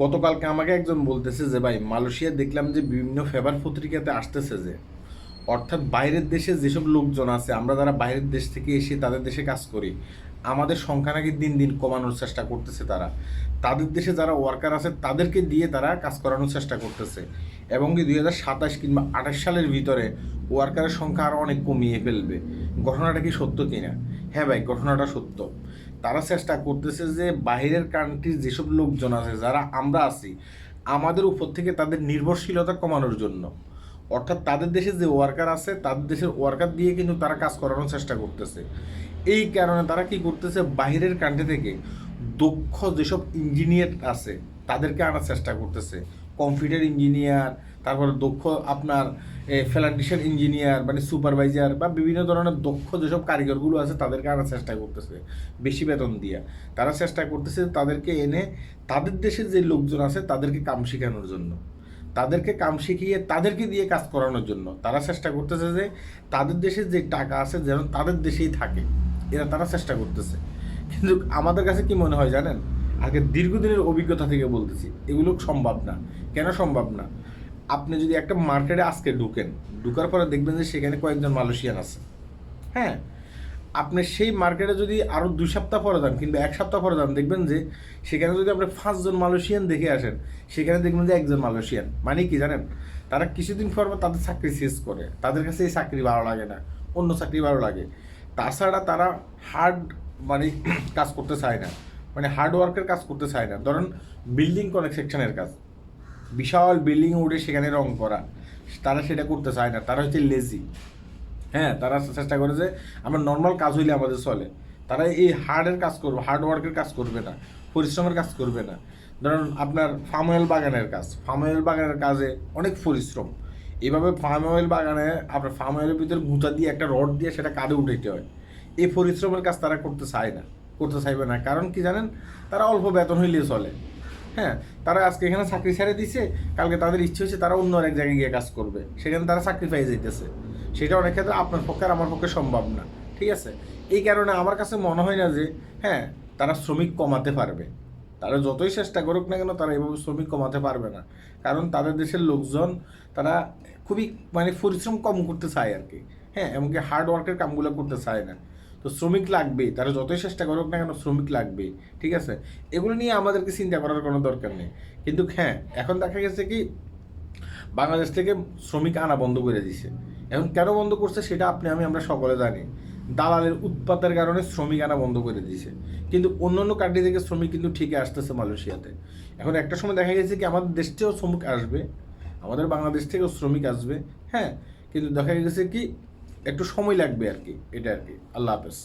গতকালকে আমাকে একজন বলতেছে যে ভাই মালয়েশিয়া দেখলাম যে বিভিন্ন ফেভার পত্রিকাতে আসতেছে যে অর্থাৎ বাইরের দেশে যেসব লোকজন আছে আমরা যারা বাইরের দেশ থেকে এসে তাদের দেশে কাজ করি আমাদের সংখ্যা নাকি দিন দিন কমানোর চেষ্টা করতেছে তারা তাদের দেশে যারা ওয়ার্কার আছে তাদেরকে দিয়ে তারা কাজ করানোর চেষ্টা করতেছে এবং কি 2027 কিংবা 28 সালের ভিতরে ওয়ার্কারের সংখ্যা আরও অনেক কমিয়ে ফেলবে। ঘটনাটা কি সত্য কিনা? হ্যাঁ ভাই, ঘটনাটা সত্য। তারা চেষ্টা করতেছে যে বাইরের কান্ট্রির যেসব লোকজন আছে যারা আমরা আছি আমাদের উপর থেকে তাদের নির্ভরশীলতা কমানোর জন্য, অর্থাৎ তাদের দেশে যে ওয়ার্কার আছে তাদের দেশের ওয়ার্কার দিয়ে কিন্তু তারা কাজ করানোর চেষ্টা করতেছে। এই কারণে তারা কি করতেছে, বাইরের কান্ট্রি থেকে দক্ষ যেসব ইঞ্জিনিয়ার আছে তাদেরকে আনার চেষ্টা করতেছে। কম্পিউটার ইঞ্জিনিয়ার, তারপরে দক্ষ আপনার ফ্যালান্টিশিয়ান ইঞ্জিনিয়ার মানে সুপারভাইজার বা বিভিন্ন ধরনের দক্ষ যেসব কারিগরগুলো আছে তাদেরকে আনার চেষ্টা করতেছে বেশি বেতন দিয়ে। তারা চেষ্টা করতেছে তাদেরকে এনে তাদের দেশের যে লোকজন আছে তাদেরকে কাম শেখানোর জন্য, তাদেরকে কাম শিখিয়ে তাদেরকে দিয়ে কাজ করানোর জন্য তারা চেষ্টা করতেছে যে তাদের দেশের যে টাকা আছে যেন তাদের দেশেই থাকে, এরা তারা চেষ্টা করতেছে। কিন্তু আমাদের কাছে কি মনে হয় জানেন, আগে দীর্ঘদিনের অভিজ্ঞতা থেকে বলতেছি এগুলো সম্ভব না। কেন সম্ভব না? আপনি যদি একটা মার্কেটে আজকে ঢুকার পরে দেখবেন যে সেখানে কয়েকজন মালয়েশিয়ান আছে। হ্যাঁ, আপনি সেই মার্কেটে যদি আরও 2 সপ্তাহ পরে যান কিংবা 1 সপ্তাহ পরে যান দেখবেন যে সেখানে যদি আপনি 5 জন মালয়েশিয়ান দেখে আসেন সেখানে দেখবেন যে একজন মালয়েশিয়ান। মানে কি জানেন, তারা কিছুদিন পর তাদের চাকরি শেষ করে, তাদের কাছে এই চাকরি ভালো লাগে না, অন্য চাকরি ভালো লাগে। তাছাড়া তারা হার্ড মানে কাজ করতে চায় না, মানে হার্ড ওয়ার্কের কাজ করতে চায় না। ধরুন বিল্ডিং কনস্ট্রাকশনের কাজ, বিশাল বিল্ডিং উঠে সেখানে রং করা, তারা সেটা করতে চায় না, তারা হচ্ছে লেজি। হ্যাঁ, তারা চেষ্টা করে যে আমরা নর্মাল কাজ হইলে আমাদের চলে, তারা এই হার্ডের কাজ করবে, হার্ড ওয়ার্কের কাজ করবে না, পরিশ্রমের কাজ করবে না। ধরুন আপনার ফার্ম অয়েল বাগানের কাজ, ফার্ম অয়েল বাগানের কাজে অনেক পরিশ্রম। এইভাবে ফার্ম অয়েল বাগানে আপনার ফার্ম অয়েলের ভিতরে গুঁতা দিয়ে একটা রড দিয়ে সেটা কাঁধে উঠাইতে হয়। এই পরিশ্রমের কাজ তারা করতে চায় না, করতে চাইবে না। কারণ কি জানেন, তারা অল্প বেতন হইলেই চলে। হ্যাঁ, তারা আজকে এখানে চাকরি ছেড়ে দিছে, কালকে তাদের ইচ্ছে হচ্ছে তারা অন্য এক জায়গায় গিয়ে কাজ করবে, সেখানে তারা চাকরি পেয়ে যাইতেছে। সেটা অনেক ক্ষেত্রে আপনার পক্ষে আর আমার পক্ষে সম্ভব না। ঠিক আছে, এই কারণে আমার কাছে মনে হয় না যে হ্যাঁ তারা শ্রমিক কমাতে পারবে। তারা যতই চেষ্টা করুক না কেন তারা এভাবে শ্রমিক কমাতে পারবে না। কারণ তাদের দেশের লোকজন তারা খুবই মানে পরিশ্রম কম করতে চায় আর কি। হ্যাঁ, এমনকি হার্ড ওয়ার্কের কামগুলো করতে চায় না। তো শ্রমিক লাগবেই, তারা যতই চেষ্টা করুক না কেন শ্রমিক লাগবেই। ঠিক আছে, এগুলো নিয়ে আমাদেরকে চিন্তা করার কোনো দরকার নেই। কিন্তু হ্যাঁ, এখন দেখা গেছে কি বাংলাদেশ থেকে শ্রমিক আনা বন্ধ করে দিছে। এখন কেন বন্ধ করছে সেটা আমরা সকলে জানি। দালালের উৎপাতের কারণে শ্রমিক আনা বন্ধ করে দিয়েছে। কিন্তু অন্য অন্য কান্ট্রি থেকে শ্রমিক কিন্তু ঠিকই আসতেছে মালয়েশিয়াতে। এখন একটা সময় দেখা গেছে কি আমাদের দেশ থেকেও শ্রমিক আসবে, আমাদের বাংলাদেশ থেকেও শ্রমিক আসবে। হ্যাঁ, কিন্তু দেখা গেছে কি একটু সময় লাগবে আর কি, এটা আর কি। আল্লাহ হাফেজ।